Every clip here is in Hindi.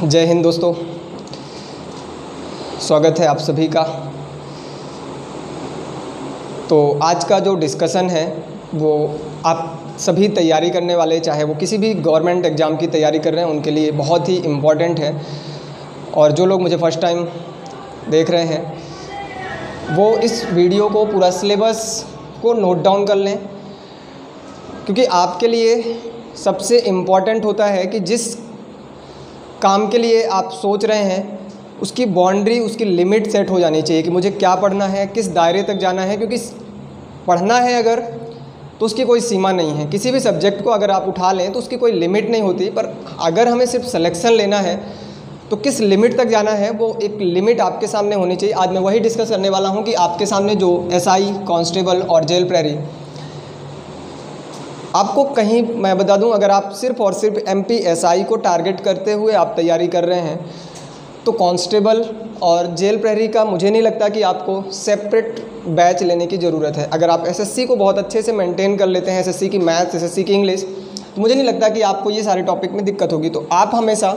जय हिंद दोस्तों, स्वागत है आप सभी का। तो आज का जो डिस्कशन है वो आप सभी तैयारी करने वाले, चाहे वो किसी भी गवर्नमेंट एग्ज़ाम की तैयारी कर रहे हैं, उनके लिए बहुत ही इम्पॉर्टेंट है। और जो लोग मुझे फ़र्स्ट टाइम देख रहे हैं वो इस वीडियो को पूरा सिलेबस को नोट डाउन कर लें, क्योंकि आपके लिए सबसे इम्पॉर्टेंट होता है कि जिस काम के लिए आप सोच रहे हैं उसकी बाउंड्री, उसकी लिमिट सेट हो जानी चाहिए कि मुझे क्या पढ़ना है, किस दायरे तक जाना है। क्योंकि पढ़ना है अगर तो उसकी कोई सीमा नहीं है। किसी भी सब्जेक्ट को अगर आप उठा लें तो उसकी कोई लिमिट नहीं होती, पर अगर हमें सिर्फ सिलेक्शन लेना है तो किस लिमिट तक जाना है वो एक लिमिट आपके सामने होनी चाहिए। आज मैं वही डिस्कस करने वाला हूँ कि आपके सामने जो एसआई, कांस्टेबल और जेल प्रहरी, आपको कहीं मैं बता दूं, अगर आप सिर्फ और सिर्फ एमपी एसआई को टारगेट करते हुए आप तैयारी कर रहे हैं तो कांस्टेबल और जेल प्रहरी का मुझे नहीं लगता कि आपको सेपरेट बैच लेने की ज़रूरत है। अगर आप एसएससी को बहुत अच्छे से मेंटेन कर लेते हैं, एसएससी की मैथ्स, एसएससी की इंग्लिश, तो मुझे नहीं लगता कि आपको ये सारे टॉपिक में दिक्कत होगी। तो आप हमेशा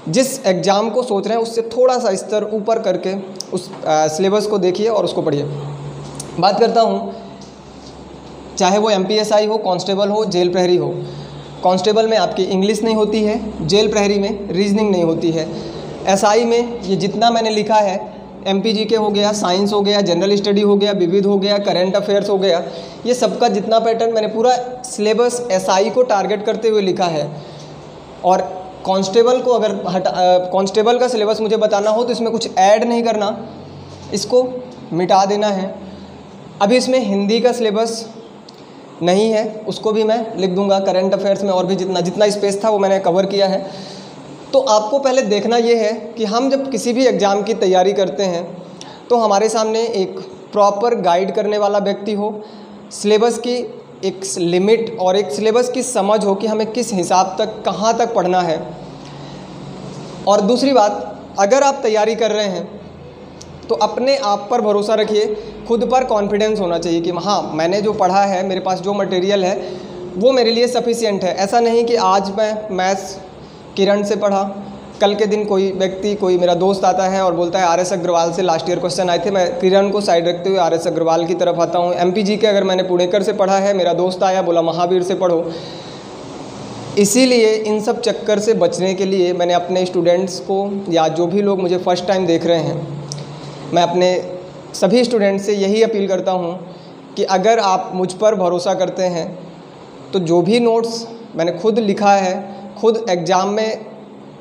जिस एग्ज़ाम को सोच रहे हैं उससे थोड़ा सा स्तर ऊपर करके उस सिलेबस को देखिए और उसको पढ़िए। बात करता हूँ, चाहे वो एमपीएसआई हो, कांस्टेबल हो, जेल प्रहरी हो। कांस्टेबल में आपकी इंग्लिश नहीं होती है, जेल प्रहरी में रीजनिंग नहीं होती है। एसआई में ये जितना मैंने लिखा है, एमपीजीके हो गया, साइंस हो गया, जनरल स्टडी हो गया, विविध हो गया, करंट अफेयर्स हो गया, ये सबका जितना पैटर्न मैंने पूरा सिलेबस एसआई को टारगेट करते हुए लिखा है। और कांस्टेबल को अगर कांस्टेबल का सिलेबस मुझे बताना हो तो इसमें कुछ ऐड नहीं करना, इसको मिटा देना है। अभी इसमें हिंदी का सिलेबस नहीं है, उसको भी मैं लिख दूंगा। करंट अफेयर्स में और भी जितना स्पेस था वो मैंने कवर किया है। तो आपको पहले देखना ये है कि हम जब किसी भी एग्ज़ाम की तैयारी करते हैं तो हमारे सामने एक प्रॉपर गाइड करने वाला व्यक्ति हो, सिलेबस की एक लिमिट और एक सिलेबस की समझ हो कि हमें किस हिसाब तक कहाँ तक पढ़ना है। और दूसरी बात, अगर आप तैयारी कर रहे हैं तो अपने आप पर भरोसा रखिए, खुद पर कॉन्फिडेंस होना चाहिए कि हाँ, मैंने जो पढ़ा है, मेरे पास जो मटेरियल है वो मेरे लिए सफिशिएंट है। ऐसा नहीं कि आज मैं मैथ्स किरण से पढ़ा, कल के दिन कोई व्यक्ति, कोई मेरा दोस्त आता है और बोलता है आरएस अग्रवाल से लास्ट ईयर क्वेश्चन आए थे, मैं किरण को साइड रखते हुए आरएस अग्रवाल की तरफ आता हूँ। एमपीजीके अगर मैंने पुणेकर से पढ़ा है, मेरा दोस्त आया बोला महावीर से पढ़ो। इसीलिए इन सब चक्कर से बचने के लिए मैंने अपने स्टूडेंट्स को, या जो भी लोग मुझे फ़र्स्ट टाइम देख रहे हैं, मैं अपने सभी स्टूडेंट्स से यही अपील करता हूँ कि अगर आप मुझ पर भरोसा करते हैं तो जो भी नोट्स मैंने खुद लिखा है, खुद एग्ज़ाम में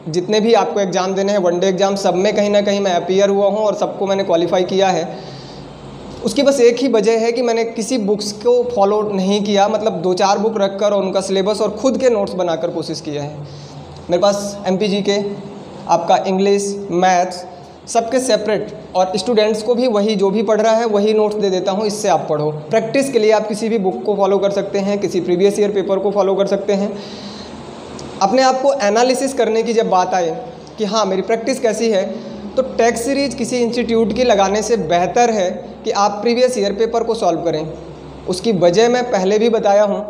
जितने भी आपको एग्ज़ाम देने हैं, वनडे एग्ज़ाम, सब में कहीं ना कहीं मैं अपीयर हुआ हूँ और सबको मैंने क्वालिफाई किया है। उसकी बस एक ही वजह है कि मैंने किसी बुक्स को फॉलो नहीं किया, मतलब 2-4 बुक रख कर और उनका सिलेबस और ख़ुद के नोट्स बनाकर कोशिश किया है। मेरे पास एमपीजीके, आपका इंग्लिश, मैथ्स, सबके सेपरेट, और स्टूडेंट्स को भी वही, जो भी पढ़ रहा है वही नोट्स दे देता हूँ, इससे आप पढ़ो। प्रैक्टिस के लिए आप किसी भी बुक को फॉलो कर सकते हैं, किसी प्रीवियस ईयर पेपर को फॉलो कर सकते हैं। अपने आप को एनालिसिस करने की जब बात आए कि हाँ मेरी प्रैक्टिस कैसी है, तो टेक्स्ट सीरीज किसी इंस्टीट्यूट की लगाने से बेहतर है कि आप प्रीवियस ईयर पेपर को सॉल्व करें। उसकी वजह मैं पहले भी बताया हूँ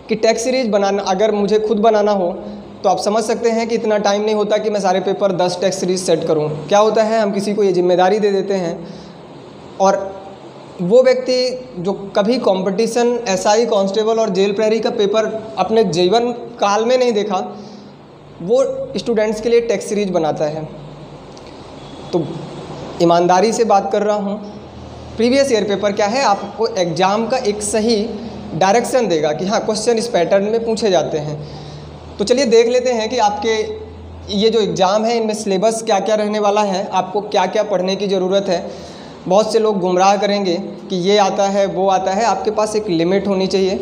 कि टेक्स्ट सीरीज बनाना, अगर मुझे खुद बनाना हो तो आप समझ सकते हैं कि इतना टाइम नहीं होता कि मैं सारे पेपर 10 टेक्स्ट सीरीज सेट करूं। क्या होता है, हम किसी को ये जिम्मेदारी दे देते हैं और वो व्यक्ति जो कभी कंपटीशन, एसआई, कांस्टेबल और जेल प्रहरी का पेपर अपने जीवन काल में नहीं देखा, वो स्टूडेंट्स के लिए टेक्स्ट सीरीज बनाता है। तो ईमानदारी से बात कर रहा हूँ, प्रीवियस ईयर पेपर क्या है, आपको एग्ज़ाम का एक सही डायरेक्शन देगा कि हाँ क्वेश्चन इस पैटर्न में पूछे जाते हैं। तो चलिए देख लेते हैं कि आपके ये जो एग्ज़ाम है इनमें सिलेबस क्या क्या रहने वाला है, आपको क्या क्या पढ़ने की ज़रूरत है। बहुत से लोग गुमराह करेंगे कि ये आता है, वो आता है, आपके पास एक लिमिट होनी चाहिए।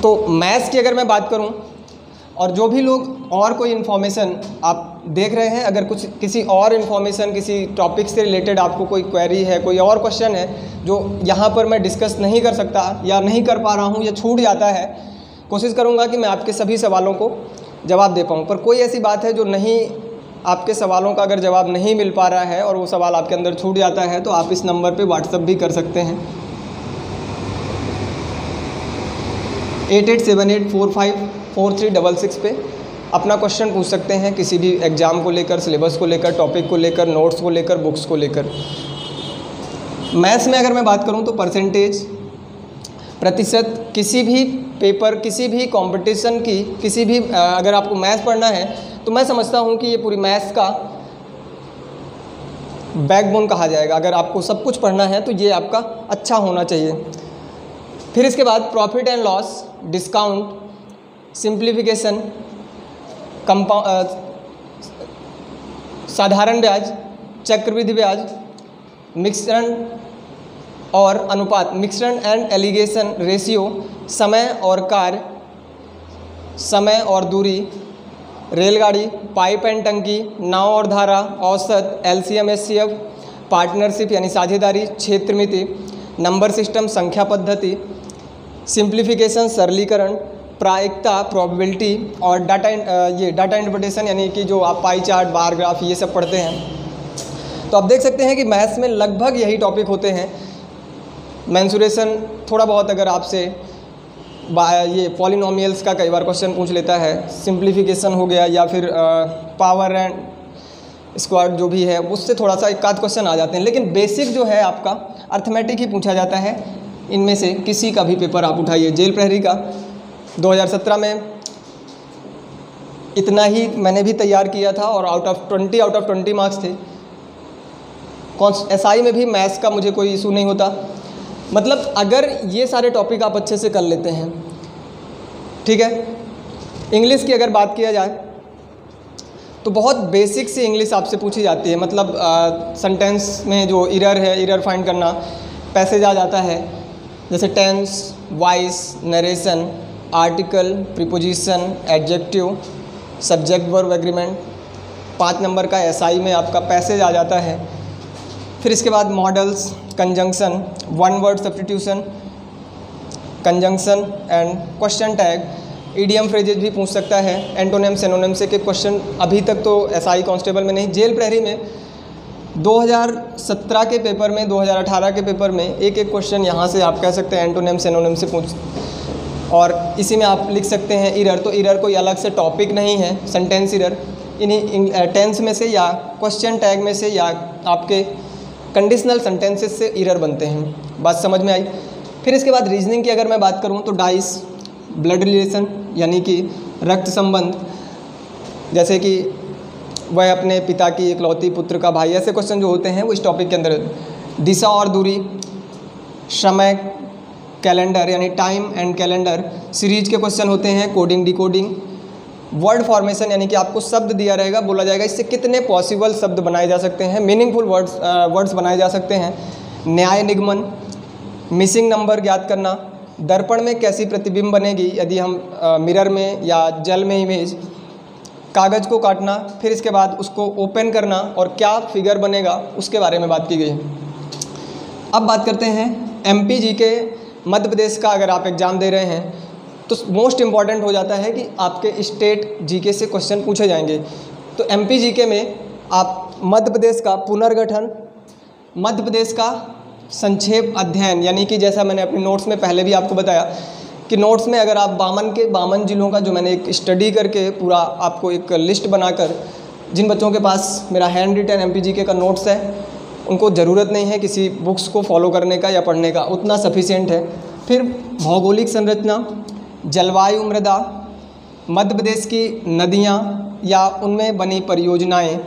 तो मैथ्स की अगर मैं बात करूं, और जो भी लोग और कोई इन्फॉर्मेशन आप देख रहे हैं, अगर कुछ किसी और इन्फॉर्मेशन, किसी टॉपिक से रिलेटेड आपको कोई क्वेरी है, कोई और क्वेश्चन है जो यहाँ पर मैं डिस्कस नहीं कर सकता या नहीं कर पा रहा हूँ या छूट जाता है, कोशिश करूँगा कि मैं आपके सभी सवालों को जवाब दे पाऊँ। पर कोई ऐसी बात है जो नहीं, आपके सवालों का अगर जवाब नहीं मिल पा रहा है और वो सवाल आपके अंदर छूट जाता है, तो आप इस नंबर पे व्हाट्सअप भी कर सकते हैं 8878454366 पे। अपना क्वेश्चन पूछ सकते हैं किसी भी एग्ज़ाम को लेकर, सिलेबस को लेकर, टॉपिक को लेकर, नोट्स को लेकर, बुक्स को लेकर। मैथ्स में अगर मैं बात करूं तो परसेंटेज, प्रतिशत, किसी भी पेपर, किसी भी कंपटीशन की, किसी भी अगर आपको मैथ्स पढ़ना है तो मैं समझता हूं कि ये पूरी मैथ्स का बैकबोन कहा जाएगा। अगर आपको सब कुछ पढ़ना है तो ये आपका अच्छा होना चाहिए। फिर इसके बाद profit and loss, discount, simplification, साधारण ब्याज, चक्रवृद्धि ब्याज, मिश्रण और अनुपात, मिश्रण एंड एलिगेशन रेशियो, समय और कार्य, समय और दूरी, रेलगाड़ी, पाइप एंड टंकी, नाव और धारा, औसत, एलसीएम एचसीएफ, पार्टनरशिप यानी साझेदारी, क्षेत्र मिति, नंबर सिस्टम, संख्या पद्धति, सिंप्लीफिकेशन सरलीकरण, प्रायिकता प्रोबेबिलिटी और डाटा इंटरप्रिटेशन यानी कि जो आप पाई चार्ट, बार ग्राफ ये सब पढ़ते हैं। तो आप देख सकते हैं कि मैथ्स में लगभग यही टॉपिक होते हैं। मेंसुरेशन थोड़ा बहुत अगर आपसे ये पॉलिनोमियल्स का कई बार क्वेश्चन पूछ लेता है, सिंप्लीफिकेशन हो गया या फिर पावर एंड स्क्वायर जो भी है उससे थोड़ा सा एक आध क्वेश्चन आ जाते हैं, लेकिन बेसिक जो है आपका अर्थमेटिक ही पूछा जाता है। इनमें से किसी का भी पेपर आप उठाइए, जेल प्रहरी का 2017 में इतना ही मैंने भी तैयार किया था और आउट ऑफ 20 मार्क्स थे। एसआई में भी मैथ्स का मुझे कोई इशू नहीं होता। मतलब अगर ये सारे टॉपिक आप अच्छे से कर लेते हैं, ठीक है। इंग्लिश की अगर बात किया जाए तो बहुत बेसिक सी इंग्लिश आपसे पूछी जाती है। मतलब सेंटेंस में जो इरर है, इरर फाइंड करना, पैसेज आ जाता है, जैसे tense, voice, narration, article, preposition, adjective, subject, verb, agreement. 5 नंबर का एसआई में आपका पैसेज आ जाता है। फिर इसके बाद modals, conjunction, one word substitution, conjunction and question tag, idiom phrases भी पूछ सकता है, एंटोनिम सिनोनिम से के क्वेश्चन अभी तक तो एसआई कांस्टेबल में नहीं। जेल प्रहरी में 2017 के पेपर में, 2018 के पेपर में एक क्वेश्चन यहाँ से आप कह सकते हैं एंटोनिम सिनोनिम से पूछ, और इसी में आप लिख सकते हैं इरर। तो इरर कोई अलग से टॉपिक नहीं है, सेंटेंस इरर इन्हीं टेंस में से या क्वेश्चन टैग में से या आपके कंडीशनल सेंटेंसेस से इरर बनते हैं। बात समझ में आई। फिर इसके बाद रीजनिंग की अगर मैं बात करूं तो डाइस, ब्लड रिलेशन यानी कि रक्त संबंध, जैसे कि वह अपने पिता की इकलौती पुत्र का भाई, ऐसे क्वेश्चन जो होते हैं वो इस टॉपिक के अंदर। दिशा और दूरी, समय, कैलेंडर यानी टाइम एंड कैलेंडर, सीरीज के क्वेश्चन होते हैं, कोडिंग, डिकोडिंग, वर्ड फॉर्मेशन यानी कि आपको शब्द दिया रहेगा, बोला जाएगा इससे कितने पॉसिबल शब्द बनाए जा सकते हैं, मीनिंगफुल वर्ड्स बनाए जा सकते हैं, न्याय निगमन, मिसिंग नंबर ज्ञात करना, दर्पण में कैसी प्रतिबिंब बनेगी यदि हम मिरर में या जल में इमेज, कागज़ को काटना, फिर इसके बाद उसको ओपन करना और क्या फिगर बनेगा उसके बारे में बात की गई है। अब बात करते हैं एमपी जीके मध्य प्रदेश का। अगर आप एग्ज़ाम दे रहे हैं तो मोस्ट इम्पॉर्टेंट हो जाता है कि आपके स्टेट जीके से क्वेश्चन पूछे जाएंगे। तो एमपी जीके में आप मध्य प्रदेश का पुनर्गठन, मध्य प्रदेश का संक्षेप अध्ययन, यानी कि जैसा मैंने अपने नोट्स में पहले भी आपको बताया कि नोट्स में अगर आप 52 जिलों का जो मैंने एक स्टडी करके पूरा आपको एक लिस्ट बनाकर, जिन बच्चों के पास मेरा हैंड रिटन एमपी जीके का नोट्स है उनको ज़रूरत नहीं है किसी बुक्स को फॉलो करने का या पढ़ने का, उतना सफिशिएंट है। फिर भौगोलिक संरचना, जलवायु, मृदा, मध्य प्रदेश की नदियाँ या उनमें बनी परियोजनाएं,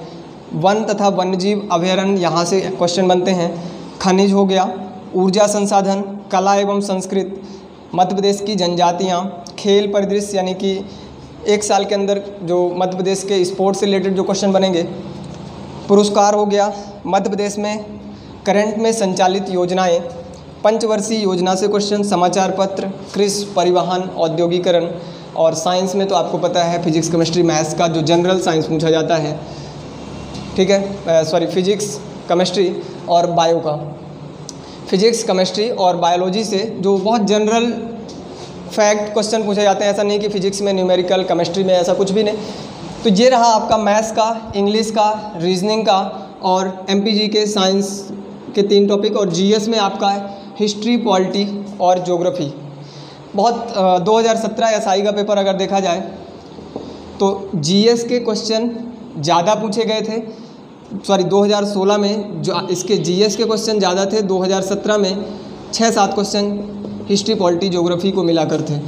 वन तथा वन्यजीव अभयारण्य यहाँ से क्वेश्चन बनते हैं, खनिज हो गया, ऊर्जा संसाधन, कला एवं संस्कृत, मध्य प्रदेश की जनजातियाँ, खेल परिदृश्य यानी कि एक साल के अंदर जो मध्य प्रदेश के स्पोर्ट्स से रिलेटेड जो क्वेश्चन बनेंगे, पुरस्कार हो गया, मध्य प्रदेश में करंट में संचालित योजनाएं, पंचवर्षीय योजना से क्वेश्चन, समाचार पत्र, कृषि, परिवहन, औद्योगिकरण, और साइंस में तो आपको पता है फिजिक्स, केमिस्ट्री, मैथ्स का जो जनरल साइंस पूछा जाता है, ठीक है, फिजिक्स, केमिस्ट्री और बायो का, फिजिक्स, केमिस्ट्री और बायोलॉजी से जो बहुत जनरल फैक्ट क्वेश्चन पूछे जाते हैं। ऐसा नहीं कि फिजिक्स में न्यूमेरिकल, केमिस्ट्री में ऐसा कुछ भी नहीं। तो ये रहा आपका मैथ्स का, इंग्लिश का, रीजनिंग का और एमपीजी के साइंस के 3 टॉपिक, और जीएस में आपका है हिस्ट्री, पॉलिटी और ज्योग्राफी। बहुत 2017 एसआई का पेपर अगर देखा जाए तो जीएस के क्वेश्चन ज़्यादा पूछे गए थे, 2016 में जो इसके जीएस के क्वेश्चन ज़्यादा थे, 2017 में 6-7 क्वेश्चन हिस्ट्री, पॉलिटी, ज्योग्राफी को मिलाकर थे।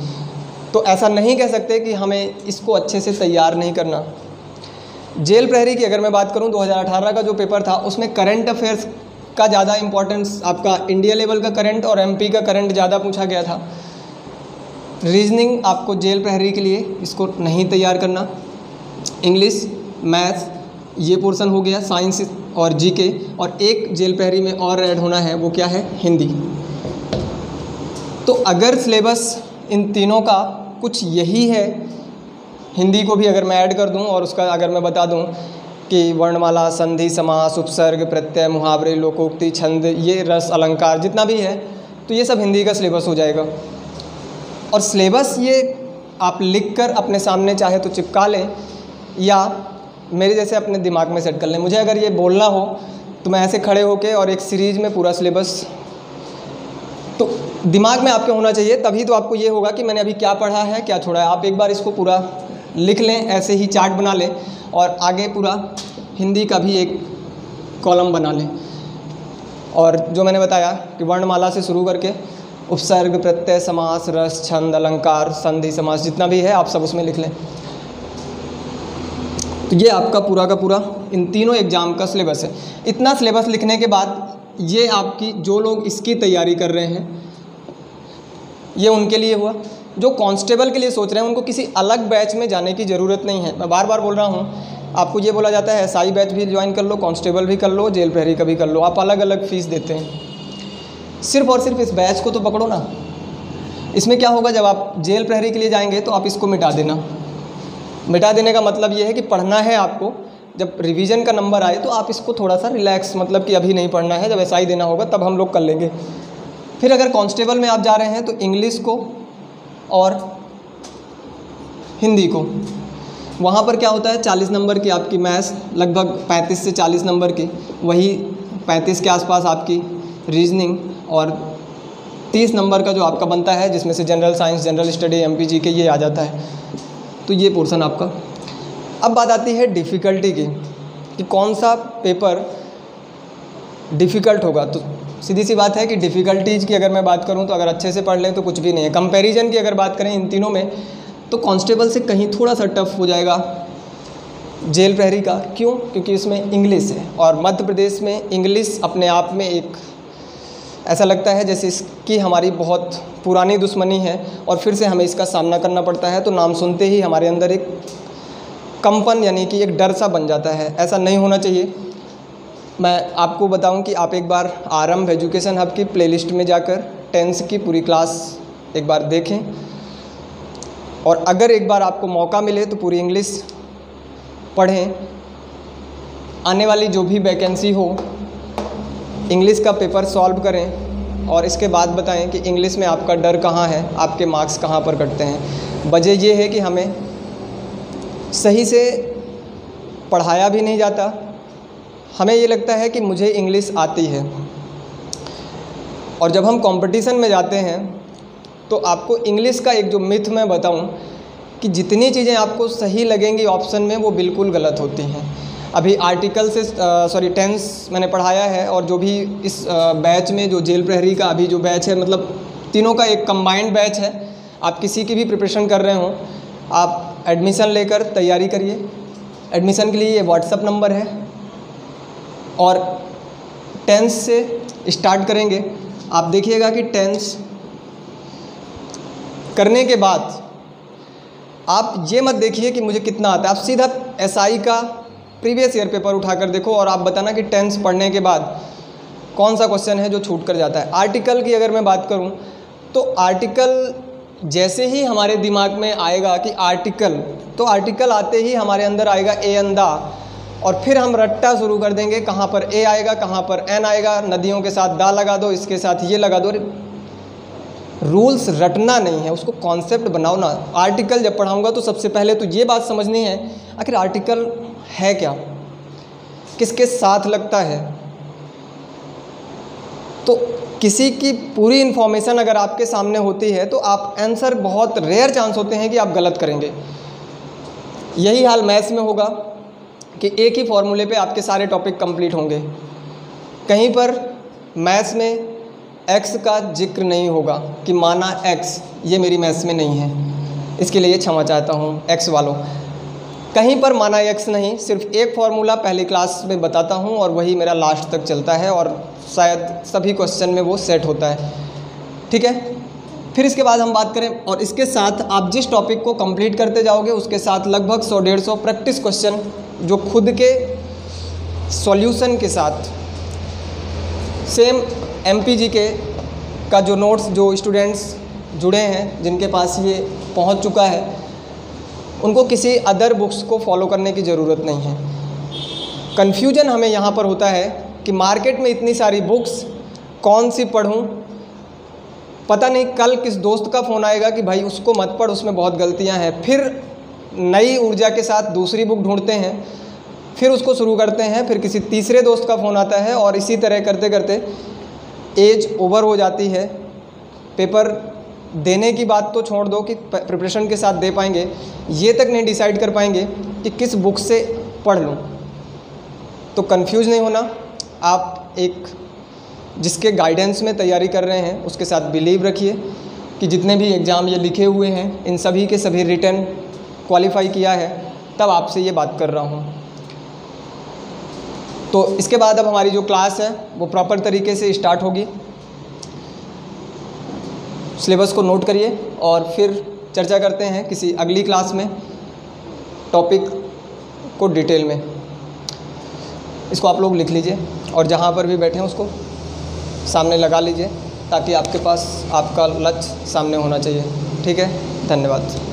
तो ऐसा नहीं कह सकते कि हमें इसको अच्छे से तैयार नहीं करना। जेल प्रहरी की अगर मैं बात करूं, 2018 का जो पेपर था उसमें करंट अफेयर्स का ज़्यादा इम्पोर्टेंस, आपका इंडिया लेवल का करंट और एमपी का करंट ज़्यादा पूछा गया था। रीजनिंग आपको जेल प्रहरी के लिए इसको नहीं तैयार करना। इंग्लिश, मैथ्स ये पोर्शन हो गया, साइंस और जीके, और एक जेल प्रहरी में और ऐड होना है, वो क्या है, हिंदी। तो अगर सिलेबस इन तीनों का कुछ यही है, हिंदी को भी अगर मैं ऐड कर दूं और उसका अगर मैं बता दूं कि वर्णमाला, संधि, समास, उपसर्ग, प्रत्यय, मुहावरे, लोकोक्ति, छंद, ये रस, अलंकार जितना भी है, तो ये सब हिंदी का सिलेबस हो जाएगा। और सिलेबस ये आप लिख कर अपने सामने चाहे तो चिपका लें या मेरे जैसे अपने दिमाग में सेट कर लें। मुझे अगर ये बोलना हो तो मैं ऐसे खड़े होके और एक सीरीज़ में पूरा सिलेबस तो दिमाग में आपके होना चाहिए, तभी तो आपको ये होगा कि मैंने अभी क्या पढ़ा है, क्या छोड़ा है। आप एक बार इसको पूरा लिख लें, ऐसे ही चार्ट बना लें और आगे पूरा हिंदी का भी एक कॉलम बना लें। और जो मैंने बताया कि वर्णमाला से शुरू करके उपसर्ग, प्रत्यय, समास, रस, छंद, अलंकार, संधि, समास जितना भी है आप सब उसमें लिख लें। तो ये आपका पूरा का पूरा इन तीनों एग्ज़ाम का सिलेबस है। इतना सिलेबस लिखने के बाद ये आपकी, जो लोग इसकी तैयारी कर रहे हैं ये उनके लिए हुआ। जो कांस्टेबल के लिए सोच रहे हैं उनको किसी अलग बैच में जाने की ज़रूरत नहीं है। मैं बार बार बोल रहा हूँ, आपको ये बोला जाता है एसआई बैच भी ज्वाइन कर लो, कांस्टेबल भी कर लो, जेल प्रहरी का भी कर लो, आप अलग अलग फ़ीस देते हैं। सिर्फ़ और सिर्फ इस बैच को तो पकड़ो ना। इसमें क्या होगा, जब आप जेल प्रहरी के लिए जाएंगे तो आप इसको मिटा देना। मिटा देने का मतलब ये है कि पढ़ना है आपको, जब रिवीजन का नंबर आए तो आप इसको थोड़ा सा रिलैक्स, मतलब कि अभी नहीं पढ़ना है, जब एसआई देना होगा तब हम लोग कर लेंगे। फिर अगर कांस्टेबल में आप जा रहे हैं तो इंग्लिश को और हिंदी को, वहाँ पर क्या होता है 40 नंबर की आपकी मैथ्स, लगभग 35 से 40 नंबर की, वही 35 के आसपास आपकी रीजनिंग, और 30 नंबर का जो आपका बनता है जिसमें से general science, general study, MPG के ये आ जाता है। तो ये पोर्शन आपका। अब बात आती है डिफ़िकल्टी की कि कौन सा पेपर डिफ़िकल्ट होगा। तो सीधी सी बात है कि डिफ़िकल्टीज़ की अगर मैं बात करूं तो अगर अच्छे से पढ़ लें तो कुछ भी नहीं है। कंपैरिजन की अगर बात करें इन तीनों में तो कांस्टेबल से कहीं थोड़ा सा टफ हो जाएगा जेल प्रहरी का। क्यों? क्योंकि इसमें इंग्लिश है और मध्य प्रदेश में इंग्लिश अपने आप में एक ऐसा लगता है जैसे इसकी हमारी बहुत पुरानी दुश्मनी है और फिर से हमें इसका सामना करना पड़ता है। तो नाम सुनते ही हमारे अंदर एक कंपन यानी कि एक डर सा बन जाता है। ऐसा नहीं होना चाहिए। मैं आपको बताऊं कि आप एक बार आरंभ एजुकेशन हब की प्लेलिस्ट में जाकर 10th की पूरी क्लास एक बार देखें और अगर एक बार आपको मौका मिले तो पूरी इंग्लिश पढ़ें। आने वाली जो भी वैकेंसी हो इंग्लिश का पेपर सॉल्व करें और इसके बाद बताएं कि इंग्लिश में आपका डर कहाँ है, आपके मार्क्स कहाँ पर कटते हैं। वजह ये है कि हमें सही से पढ़ाया भी नहीं जाता। हमें ये लगता है कि मुझे इंग्लिश आती है और जब हम कंपटीशन में जाते हैं तो आपको इंग्लिश का एक जो मिथ मैं बताऊं कि जितनी चीज़ें आपको सही लगेंगी ऑप्शन में वो बिल्कुल गलत होती हैं। अभी आर्टिकल से टेंस मैंने पढ़ाया है और जो भी इस बैच में जो जेल प्रहरी का अभी जो बैच है, मतलब तीनों का एक कंबाइंड बैच है। आप किसी की भी प्रिपरेशन कर रहे हो, आप एडमिशन लेकर तैयारी करिए। एडमिशन के लिए ये व्हाट्सअप नंबर है और टेंस से स्टार्ट करेंगे। आप देखिएगा कि टेंस करने के बाद आप ये मत देखिए कि मुझे कितना आता है, आप सीधा एसआई का प्रीवियस ईयर पेपर उठाकर देखो और आप बताना कि टेंस पढ़ने के बाद कौन सा क्वेश्चन है जो छूट कर जाता है। आर्टिकल की अगर मैं बात करूं तो आर्टिकल जैसे ही हमारे दिमाग में आएगा कि आर्टिकल, तो आर्टिकल आते ही हमारे अंदर आएगा ए अंदा और फिर हम रट्टा शुरू कर देंगे, कहाँ पर ए आएगा, कहाँ पर एन आएगा, नदियों के साथ दा लगा दो, इसके साथ ये लगा दो। रूल्स रटना नहीं है, उसको कॉन्सेप्ट बनाओ ना। आर्टिकल जब पढ़ाऊंगा तो सबसे पहले तो ये बात समझनी है आखिर आर्टिकल है क्या, किसके साथ लगता है। तो किसी की पूरी इन्फॉर्मेशन अगर आपके सामने होती है तो आप आंसर, बहुत रेयर चांस होते हैं कि आप गलत करेंगे। यही हाल मैथ्स में होगा कि एक ही फॉर्मूले पे आपके सारे टॉपिक कंप्लीट होंगे। कहीं पर मैथ्स में x का जिक्र नहीं होगा कि माना x, ये मेरी मैथ्स में नहीं है, इसके लिए क्षमा चाहता हूँ x वालों। कहीं पर माना x नहीं, सिर्फ एक फार्मूला पहली क्लास में बताता हूँ और वही मेरा लास्ट तक चलता है और शायद सभी क्वेश्चन में वो सेट होता है। ठीक है, फिर इसके बाद हम बात करें, और इसके साथ आप जिस टॉपिक को कंप्लीट करते जाओगे उसके साथ लगभग 100-150 प्रैक्टिस क्वेश्चन जो खुद के सॉल्यूशन के साथ सेम MPGK का जो नोट्स जो स्टूडेंट्स जुड़े हैं जिनके पास ये पहुंच चुका है, उनको किसी अदर बुक्स को फॉलो करने की ज़रूरत नहीं है। कन्फ्यूजन हमें यहाँ पर होता है कि मार्केट में इतनी सारी बुक्स, कौन सी पढ़ूँ, पता नहीं कल किस दोस्त का फ़ोन आएगा कि भाई उसको मत पढ़, उसमें बहुत गलतियाँ हैं। फिर नई ऊर्जा के साथ दूसरी बुक ढूंढते हैं, फिर उसको शुरू करते हैं, फिर किसी तीसरे दोस्त का फ़ोन आता है और इसी तरह करते करते एज ओवर हो जाती है। पेपर देने की बात तो छोड़ दो कि प्रिपरेशन के साथ दे पाएंगे, ये तक नहीं डिसाइड कर पाएंगे कि किस बुक से पढ़ लूँ। तो कंफ्यूज नहीं होना, आप एक जिसके गाइडेंस में तैयारी कर रहे हैं उसके साथ बिलीव रखिए कि जितने भी एग्ज़ाम ये लिखे हुए हैं इन सभी के सभी रिटन क्वालिफाई किया है, तब आपसे ये बात कर रहा हूँ। तो इसके बाद अब हमारी जो क्लास है वो प्रॉपर तरीके से स्टार्ट होगी। सिलेबस को नोट करिए और फिर चर्चा करते हैं किसी अगली क्लास में टॉपिक को डिटेल में। इसको आप लोग लिख लीजिए और जहाँ पर भी बैठे हैं उसको सामने लगा लीजिए ताकि आपके पास आपका लक्ष्य सामने होना चाहिए। ठीक है, धन्यवाद।